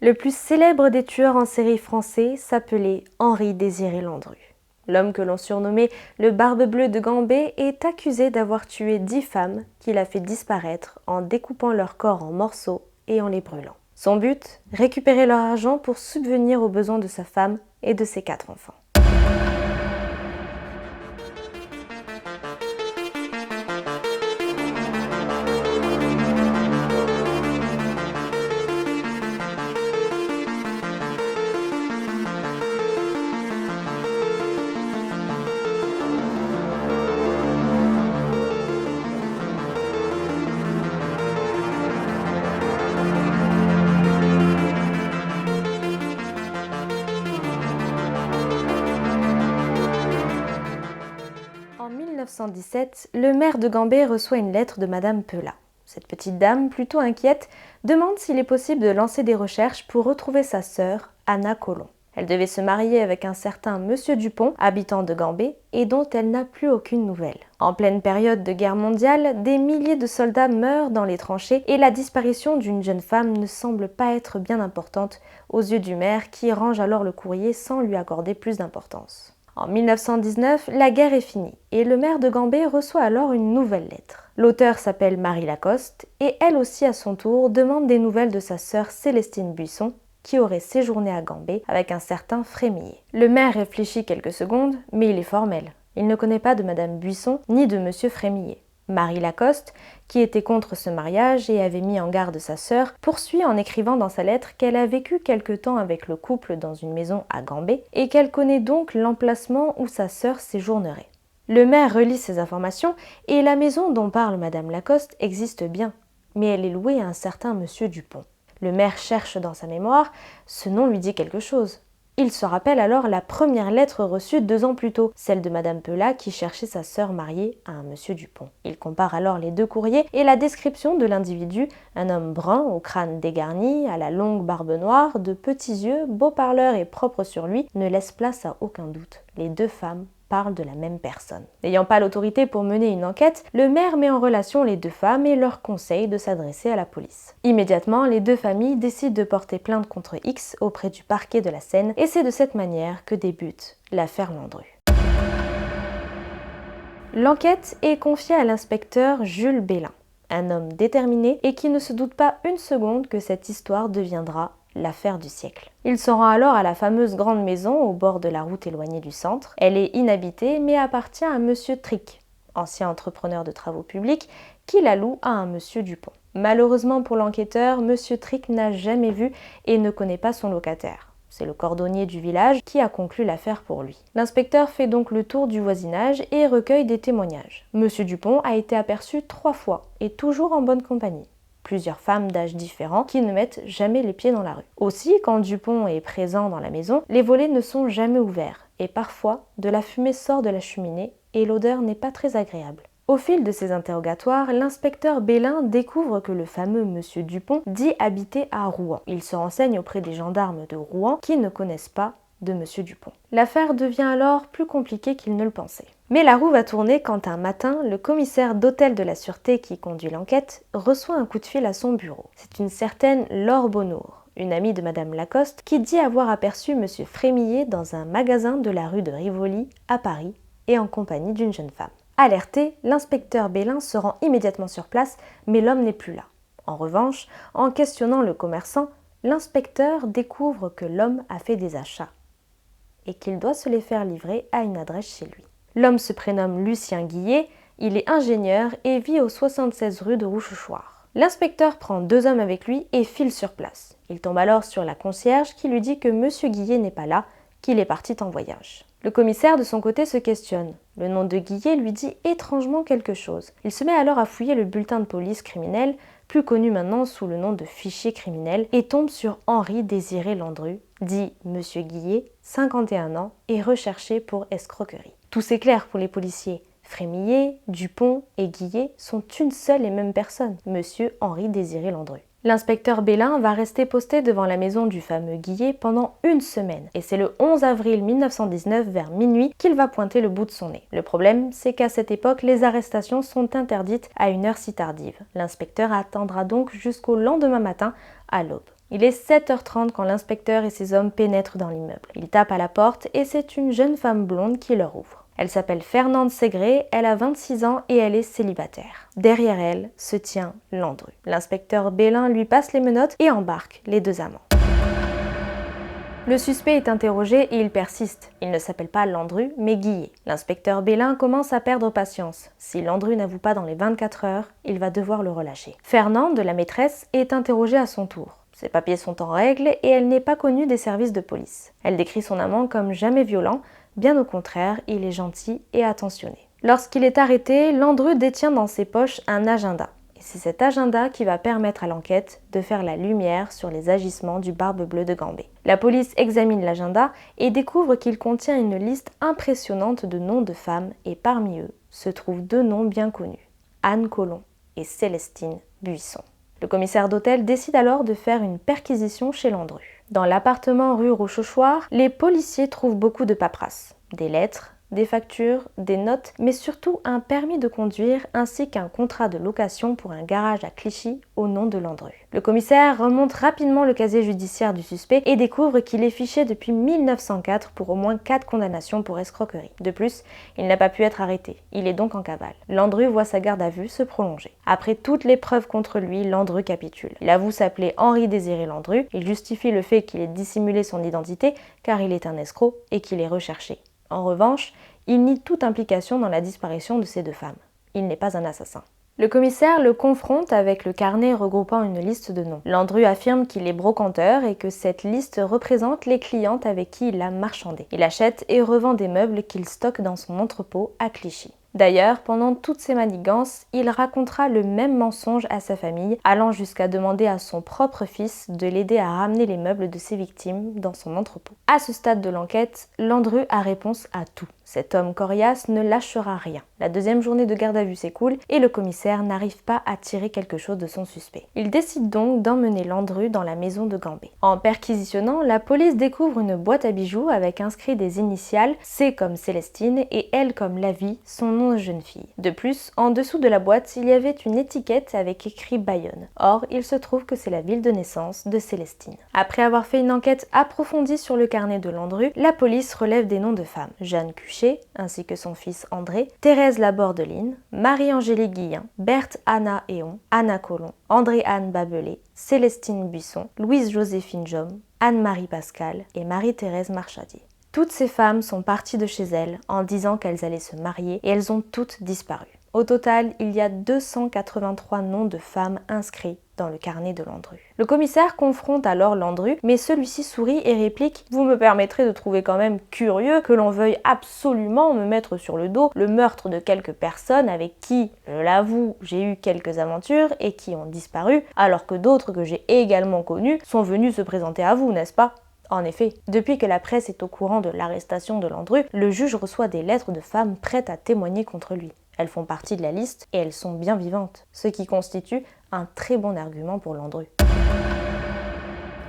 Le plus célèbre des tueurs en série français s'appelait Henri-Désiré Landru. L'homme que l'on surnommait le Barbe Bleue de Gambé est accusé d'avoir tué 10 femmes qu'il a fait disparaître en découpant leur corps en morceaux et en les brûlant. Son but, récupérer leur argent pour subvenir aux besoins de sa femme et de ses 4 enfants. En 1917, le maire de Gambé reçoit une lettre de Madame Pelat. Cette petite dame, plutôt inquiète, demande s'il est possible de lancer des recherches pour retrouver sa sœur, Anna Colomb. Elle devait se marier avec un certain Monsieur Dupont, habitant de Gambé, et dont elle n'a plus aucune nouvelle. En pleine période de guerre mondiale, des milliers de soldats meurent dans les tranchées et la disparition d'une jeune femme ne semble pas être bien importante aux yeux du maire qui range alors le courrier sans lui accorder plus d'importance. En 1919, la guerre est finie et le maire de Gambé reçoit alors une nouvelle lettre. L'auteur s'appelle Marie Lacoste et elle aussi à son tour demande des nouvelles de sa sœur Célestine Buisson qui aurait séjourné à Gambé avec un certain Frémillet. Le maire réfléchit quelques secondes, mais il est formel. Il ne connaît pas de Madame Buisson ni de Monsieur Frémillet. Marie Lacoste, qui était contre ce mariage et avait mis en garde sa sœur, poursuit en écrivant dans sa lettre qu'elle a vécu quelque temps avec le couple dans une maison à Gambé et qu'elle connaît donc l'emplacement où sa sœur séjournerait. Le maire relit ces informations et la maison dont parle Madame Lacoste existe bien, mais elle est louée à un certain Monsieur Dupont. Le maire cherche dans sa mémoire, ce nom lui dit quelque chose. Il se rappelle alors la première lettre reçue 2 ans plus tôt, celle de Madame Pelat qui cherchait sa sœur mariée à un Monsieur Dupont. Il compare alors les 2 courriers et la description de l'individu, un homme brun au crâne dégarni, à la longue barbe noire, de petits yeux, beau parleur et propre sur lui, ne laisse place à aucun doute. Les 2 femmes parlent de la même personne. N'ayant pas l'autorité pour mener une enquête, le maire met en relation les 2 femmes et leur conseille de s'adresser à la police. Immédiatement, les 2 familles décident de porter plainte contre X auprès du parquet de la Seine et c'est de cette manière que débute l'affaire Landru. L'enquête est confiée à l'inspecteur Jules Bélin, un homme déterminé et qui ne se doute pas une seconde que cette histoire deviendra l'affaire du siècle. Il se rend alors à la fameuse grande maison au bord de la route éloignée du centre. Elle est inhabitée mais appartient à Monsieur Trick, ancien entrepreneur de travaux publics, qui la loue à un Monsieur Dupont. Malheureusement pour l'enquêteur, Monsieur Trick n'a jamais vu et ne connaît pas son locataire. C'est le cordonnier du village qui a conclu l'affaire pour lui. L'inspecteur fait donc le tour du voisinage et recueille des témoignages. Monsieur Dupont a été aperçu 3 fois et toujours en bonne compagnie. Plusieurs femmes d'âge différents qui ne mettent jamais les pieds dans la rue. Aussi, quand Dupont est présent dans la maison, les volets ne sont jamais ouverts et parfois de la fumée sort de la cheminée et l'odeur n'est pas très agréable. Au fil de ces interrogatoires, l'inspecteur Bélin découvre que le fameux Monsieur Dupont dit habiter à Rouen. Il se renseigne auprès des gendarmes de Rouen qui ne connaissent pas de Monsieur Dupont. L'affaire devient alors plus compliquée qu'il ne le pensait. Mais la roue va tourner quand un matin, le commissaire d'hôtel de la sûreté qui conduit l'enquête reçoit un coup de fil à son bureau. C'est une certaine Laure Bonnour, une amie de Madame Lacoste, qui dit avoir aperçu Monsieur Frémillet dans un magasin de la rue de Rivoli à Paris et en compagnie d'une jeune femme. Alerté, l'inspecteur Bélin se rend immédiatement sur place, mais l'homme n'est plus là. En revanche, en questionnant le commerçant, l'inspecteur découvre que l'homme a fait des achats et qu'il doit se les faire livrer à une adresse chez lui. L'homme se prénomme Lucien Guillet, il est ingénieur et vit au 76 rue de Rochechouart. L'inspecteur prend 2 hommes avec lui et file sur place. Il tombe alors sur la concierge qui lui dit que Monsieur Guillet n'est pas là, qu'il est parti en voyage. Le commissaire de son côté se questionne. Le nom de Guillet lui dit étrangement quelque chose. Il se met alors à fouiller le bulletin de police criminel, plus connu maintenant sous le nom de fichier criminel, et tombe sur Henri-Désiré Landru, dit Monsieur Guillet, 51 ans, et recherché pour escroquerie. Tout s'éclaire pour les policiers. Frémillet, Dupont et Guillet sont une seule et même personne, Monsieur Henri-Désiré Landru. L'inspecteur Bélin va rester posté devant la maison du fameux Guillet pendant 1 semaine. Et c'est le 11 avril 1919 vers minuit qu'il va pointer le bout de son nez. Le problème, c'est qu'à cette époque, les arrestations sont interdites à une heure si tardive. L'inspecteur attendra donc jusqu'au lendemain matin à l'aube. Il est 7h30 quand l'inspecteur et ses hommes pénètrent dans l'immeuble. Ils tapent à la porte et c'est une jeune femme blonde qui leur ouvre. Elle s'appelle Fernande Ségré, elle a 26 ans et elle est célibataire. Derrière elle se tient Landru. L'inspecteur Bélin lui passe les menottes et embarque les deux amants. Le suspect est interrogé et il persiste. Il ne s'appelle pas Landru, mais Guillet. L'inspecteur Bélin commence à perdre patience. Si Landru n'avoue pas dans les 24 heures, il va devoir le relâcher. Fernande, la maîtresse, est interrogée à son tour. Ses papiers sont en règle et elle n'est pas connue des services de police. Elle décrit son amant comme jamais violent, bien au contraire, il est gentil et attentionné. Lorsqu'il est arrêté, Landru détient dans ses poches un agenda. Et c'est cet agenda qui va permettre à l'enquête de faire la lumière sur les agissements du Barbe Bleue de Gambé. La police examine l'agenda et découvre qu'il contient une liste impressionnante de noms de femmes et parmi eux se trouvent deux noms bien connus, Anne Collomb et Célestine Buisson. Le commissaire d'hôtel décide alors de faire une perquisition chez Landru. Dans l'appartement rue Rochechouart, les policiers trouvent beaucoup de paperasse, des lettres, des factures, des notes, mais surtout un permis de conduire ainsi qu'un contrat de location pour un garage à Clichy au nom de Landru. Le commissaire remonte rapidement le casier judiciaire du suspect et découvre qu'il est fiché depuis 1904 pour au moins 4 condamnations pour escroquerie. De plus, il n'a pas pu être arrêté. Il est donc en cavale. Landru voit sa garde à vue se prolonger. Après toutes les preuves contre lui, Landru capitule. Il avoue s'appeler Henri-Désiré Landru. Il justifie le fait qu'il ait dissimulé son identité car il est un escroc et qu'il est recherché. En revanche, il nie toute implication dans la disparition de ces deux femmes. Il n'est pas un assassin. Le commissaire le confronte avec le carnet regroupant une liste de noms. Landru affirme qu'il est brocanteur et que cette liste représente les clientes avec qui il a marchandé. Il achète et revend des meubles qu'il stocke dans son entrepôt à Clichy. D'ailleurs, pendant toutes ces manigances, il racontera le même mensonge à sa famille, allant jusqu'à demander à son propre fils de l'aider à ramener les meubles de ses victimes dans son entrepôt. À ce stade de l'enquête, Landru a réponse à tout. Cet homme coriace ne lâchera rien. La deuxième journée de garde à vue s'écoule et le commissaire n'arrive pas à tirer quelque chose de son suspect. Il décide donc d'emmener Landru dans la maison de Gambé. En perquisitionnant, la police découvre une boîte à bijoux avec inscrit des initiales C comme Célestine et L comme Lavie, son nom de jeune fille. De plus, en dessous de la boîte, il y avait une étiquette avec écrit Bayonne. Or, il se trouve que c'est la ville de naissance de Célestine. Après avoir fait une enquête approfondie sur le carnet de Landru, la police relève des noms de femmes. Jeanne Cuchet, ainsi que son fils André, Thérèse Labordeline, Marie-Angélique Guillain, Berthe Anna Éon, Anna Collomb, André-Anne Babelé, Célestine Buisson, Louise-Joséphine Jaume, Anne-Marie Pascal et Marie-Thérèse Marchadier. Toutes ces femmes sont parties de chez elles en disant qu'elles allaient se marier et elles ont toutes disparu. Au total, il y a 283 noms de femmes inscrits dans le carnet de Landru. Le commissaire confronte alors Landru, mais celui-ci sourit et réplique « Vous me permettrez de trouver quand même curieux que l'on veuille absolument me mettre sur le dos le meurtre de quelques personnes avec qui, je l'avoue, j'ai eu quelques aventures et qui ont disparu, alors que d'autres que j'ai également connues sont venues se présenter à vous, n'est-ce pas ?» En effet, depuis que la presse est au courant de l'arrestation de Landru, le juge reçoit des lettres de femmes prêtes à témoigner contre lui. Elles font partie de la liste et elles sont bien vivantes, ce qui constitue un très bon argument pour Landru.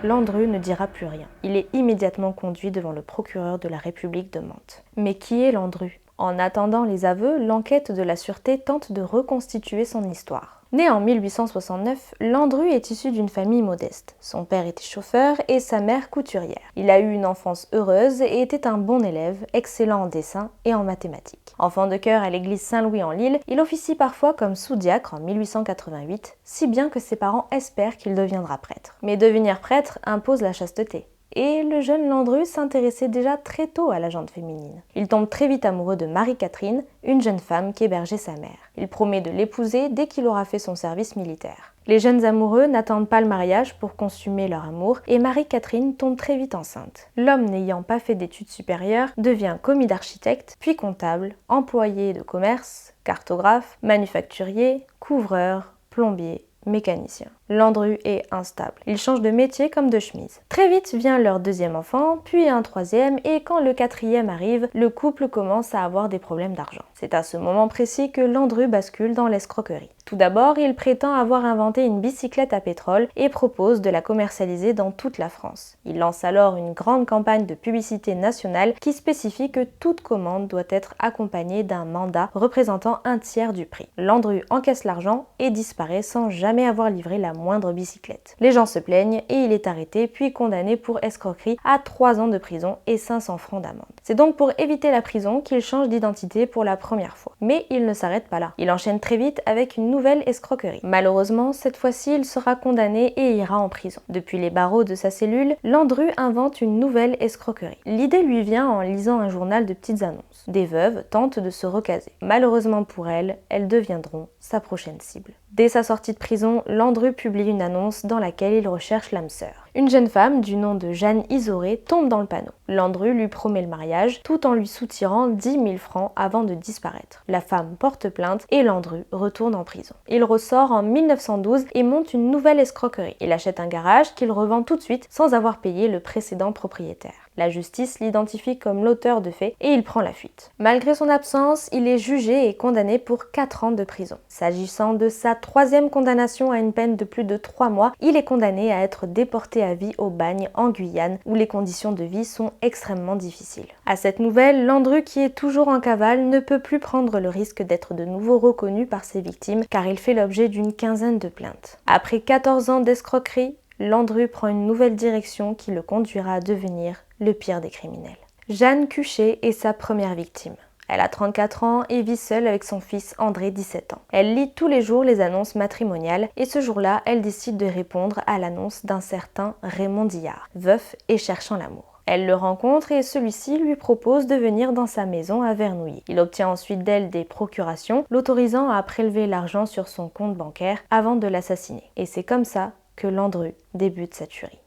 Landru ne dira plus rien. Il est immédiatement conduit devant le procureur de la République de Mantes. Mais qui est Landru ? En attendant les aveux, l'enquête de la sûreté tente de reconstituer son histoire. Né en 1869, Landru est issu d'une famille modeste. Son père était chauffeur et sa mère couturière. Il a eu une enfance heureuse et était un bon élève, excellent en dessin et en mathématiques. Enfant de chœur à l'église Saint-Louis en Lille, il officie parfois comme sous-diacre en 1888, si bien que ses parents espèrent qu'il deviendra prêtre. Mais devenir prêtre impose la chasteté. Et le jeune Landru s'intéressait déjà très tôt à la gente féminine. Il tombe très vite amoureux de Marie-Catherine, une jeune femme qu'hébergeait sa mère. Il promet de l'épouser dès qu'il aura fait son service militaire. Les jeunes amoureux n'attendent pas le mariage pour consommer leur amour et Marie-Catherine tombe très vite enceinte. L'homme n'ayant pas fait d'études supérieures devient commis d'architecte, puis comptable, employé de commerce, cartographe, manufacturier, couvreur, plombier, mécanicien. Landru est instable. Il change de métier comme de chemise. Très vite vient leur deuxième enfant, puis un troisième, et quand le quatrième arrive, le couple commence à avoir des problèmes d'argent. C'est à ce moment précis que Landru bascule dans l'escroquerie. Tout d'abord, il prétend avoir inventé une bicyclette à pétrole et propose de la commercialiser dans toute la France. Il lance alors une grande campagne de publicité nationale qui spécifie que toute commande doit être accompagnée d'un mandat représentant un tiers du prix. Landru encaisse l'argent et disparaît sans jamais avoir livré la moindre bicyclette. Les gens se plaignent et il est arrêté puis condamné pour escroquerie à 3 ans de prison et 500 francs d'amende. C'est donc pour éviter la prison qu'il change d'identité pour la première fois. Mais il ne s'arrête pas là. Il enchaîne très vite avec une nouvelle escroquerie. Malheureusement, cette fois-ci, il sera condamné et ira en prison. Depuis les barreaux de sa cellule, Landru invente une nouvelle escroquerie. L'idée lui vient en lisant un journal de petites annonces. Des veuves tentent de se recaser. Malheureusement pour elles deviendront sa prochaine cible. Dès sa sortie de prison, Landru publie une annonce dans laquelle il recherche l'âme sœur. Une jeune femme du nom de Jeanne Isoré tombe dans le panneau. Landru lui promet le mariage tout en lui soutirant 10 000 francs avant de disparaître. La femme porte plainte et Landru retourne en prison. Il ressort en 1912 et monte une nouvelle escroquerie. Il achète un garage qu'il revend tout de suite sans avoir payé le précédent propriétaire. La justice l'identifie comme l'auteur de faits et il prend la fuite. Malgré son absence, il est jugé et condamné pour 4 ans de prison. S'agissant de sa 3e condamnation à une peine de plus de 3 mois, il est condamné à être déporté à vie au Bagne en Guyane où les conditions de vie sont extrêmement difficiles. À cette nouvelle, Landru, qui est toujours en cavale, ne peut plus prendre le risque d'être de nouveau reconnu par ses victimes car il fait l'objet d'une quinzaine de plaintes. Après 14 ans d'escroquerie, Landru prend une nouvelle direction qui le conduira à devenir le pire des criminels. Jeanne Cuchet est sa première victime. Elle a 34 ans et vit seule avec son fils André, 17 ans. Elle lit tous les jours les annonces matrimoniales et ce jour-là, elle décide de répondre à l'annonce d'un certain Raymond Dillard, veuf et cherchant l'amour. Elle le rencontre et celui-ci lui propose de venir dans sa maison à Vernouillet. Il obtient ensuite d'elle des procurations, l'autorisant à prélever l'argent sur son compte bancaire avant de l'assassiner. Et c'est comme ça que Landru débute sa tuerie.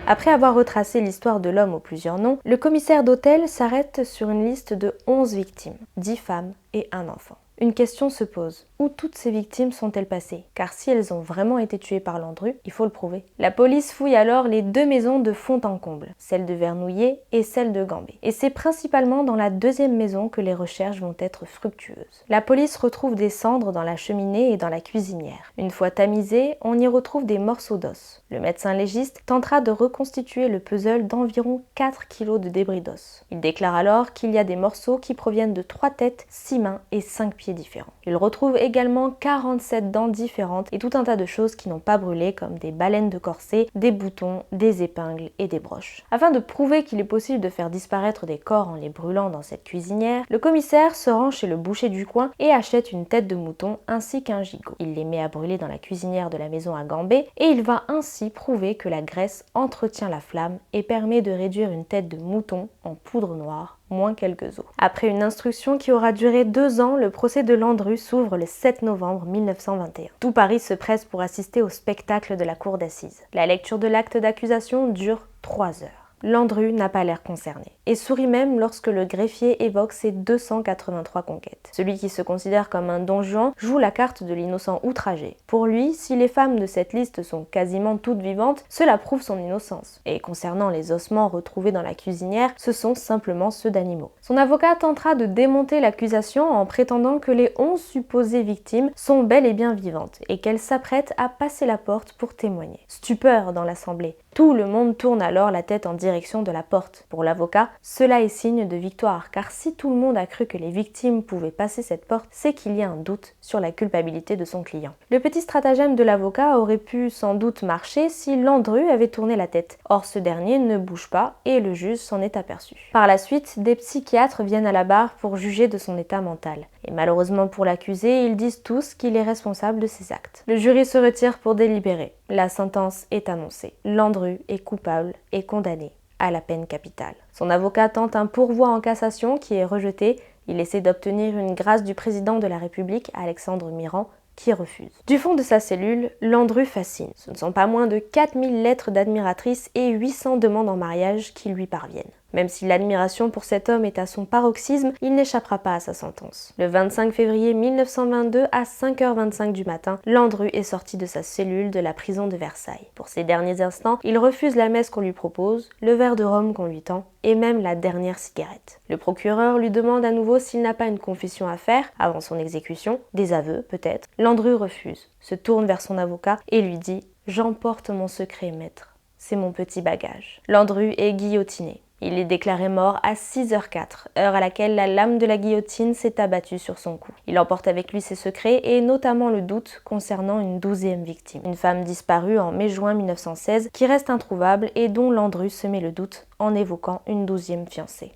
Après avoir retracé l'histoire de l'homme aux plusieurs noms, le commissaire d'hôtel s'arrête sur une liste de 11 victimes, 10 femmes et un enfant. Une question se pose. Où toutes ces victimes sont-elles passées? Car si elles ont vraiment été tuées par Landru, il faut le prouver. La police fouille alors les 2 maisons de fond en comble, celle de Vernouillet et celle de Gambé. Et c'est principalement dans la 2e maison que les recherches vont être fructueuses. La police retrouve des cendres dans la cheminée et dans la cuisinière. Une fois tamisées, on y retrouve des morceaux d'os. Le médecin légiste tentera de reconstituer le puzzle d'environ 4 kg de débris d'os. Il déclare alors qu'il y a des morceaux qui proviennent de 3 têtes, 6 mains et 5 pieds différents. Il retrouve également 47 dents différentes et tout un tas de choses qui n'ont pas brûlé comme des baleines de corset, des boutons, des épingles et des broches. Afin de prouver qu'il est possible de faire disparaître des corps en les brûlant dans cette cuisinière, le commissaire se rend chez le boucher du coin et achète une tête de mouton ainsi qu'un gigot. Il les met à brûler dans la cuisinière de la maison à Gambé et il va ainsi prouver que la graisse entretient la flamme et permet de réduire une tête de mouton en poudre noire moins quelques os. Après une instruction qui aura duré 2 ans, le procès de Landru s'ouvre le 7 novembre 1921. Tout Paris se presse pour assister au spectacle de la cour d'assises. La lecture de l'acte d'accusation dure 3 heures. Landru n'a pas l'air concerné et sourit même lorsque le greffier évoque ses 283 conquêtes. Celui qui se considère comme un don Juan joue la carte de l'innocent outragé. Pour lui, si les femmes de cette liste sont quasiment toutes vivantes, cela prouve son innocence. Et concernant les ossements retrouvés dans la cuisinière, ce sont simplement ceux d'animaux. Son avocat tentera de démonter l'accusation en prétendant que les 11 supposées victimes sont bel et bien vivantes et qu'elles s'apprêtent à passer la porte pour témoigner. Stupeur dans l'assemblée. Tout le monde tourne alors la tête en direction de la porte. Pour l'avocat, cela est signe de victoire, car si tout le monde a cru que les victimes pouvaient passer cette porte, c'est qu'il y a un doute sur la culpabilité de son client. Le petit stratagème de l'avocat aurait pu sans doute marcher si Landru avait tourné la tête. Or, ce dernier ne bouge pas et le juge s'en est aperçu. Par la suite, des psychiatres viennent à la barre pour juger de son état mental. Et malheureusement pour l'accusé, ils disent tous qu'il est responsable de ses actes. Le jury se retire pour délibérer. La sentence est annoncée. Landru est coupable et condamné à la peine capitale. Son avocat tente un pourvoi en cassation qui est rejeté. Il essaie d'obtenir une grâce du président de la République, Alexandre Mirand, qui refuse. Du fond de sa cellule, Landru fascine. Ce ne sont pas moins de 4000 lettres d'admiratrices et 800 demandes en mariage qui lui parviennent. Même si l'admiration pour cet homme est à son paroxysme, il n'échappera pas à sa sentence. Le 25 février 1922, à 5h25 du matin, Landru est sorti de sa cellule de la prison de Versailles. Pour ces derniers instants, il refuse la messe qu'on lui propose, le verre de rhum qu'on lui tend, et même la dernière cigarette. Le procureur lui demande à nouveau s'il n'a pas une confession à faire avant son exécution, des aveux peut-être. Landru refuse, se tourne vers son avocat et lui dit « J'emporte mon secret, maître. C'est mon petit bagage. » Landru est guillotiné. Il est déclaré mort à 6h04, heure à laquelle la lame de la guillotine s'est abattue sur son cou. Il emporte avec lui ses secrets et notamment le doute concernant une 12e victime. Une femme disparue en mai-juin 1916 qui reste introuvable et dont Landru semait le doute en évoquant une 12e fiancée.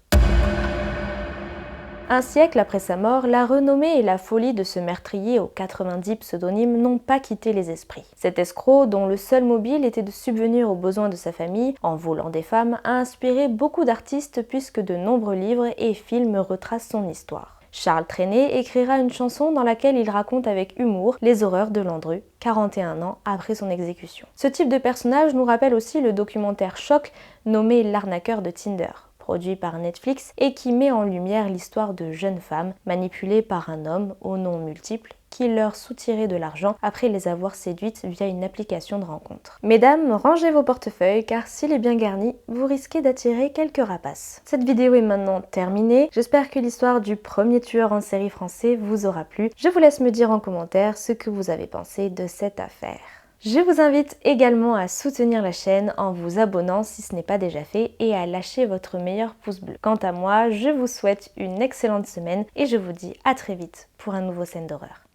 Un siècle après sa mort, la renommée et la folie de ce meurtrier aux 90 pseudonymes n'ont pas quitté les esprits. Cet escroc, dont le seul mobile était de subvenir aux besoins de sa famille en volant des femmes, a inspiré beaucoup d'artistes puisque de nombreux livres et films retracent son histoire. Charles Trenet écrira une chanson dans laquelle il raconte avec humour les horreurs de Landru, 41 ans après son exécution. Ce type de personnage nous rappelle aussi le documentaire Choc nommé L'arnaqueur de Tinder, produit par Netflix et qui met en lumière l'histoire de jeunes femmes manipulées par un homme aux noms multiples qui leur soutirait de l'argent après les avoir séduites via une application de rencontre. Mesdames, rangez vos portefeuilles car s'il est bien garni, vous risquez d'attirer quelques rapaces. Cette vidéo est maintenant terminée. J'espère que l'histoire du premier tueur en série français vous aura plu. Je vous laisse me dire en commentaire ce que vous avez pensé de cette affaire. Je vous invite également à soutenir la chaîne en vous abonnant si ce n'est pas déjà fait et à lâcher votre meilleur pouce bleu. Quant à moi, je vous souhaite une excellente semaine et je vous dis à très vite pour un nouveau scène d'horreur.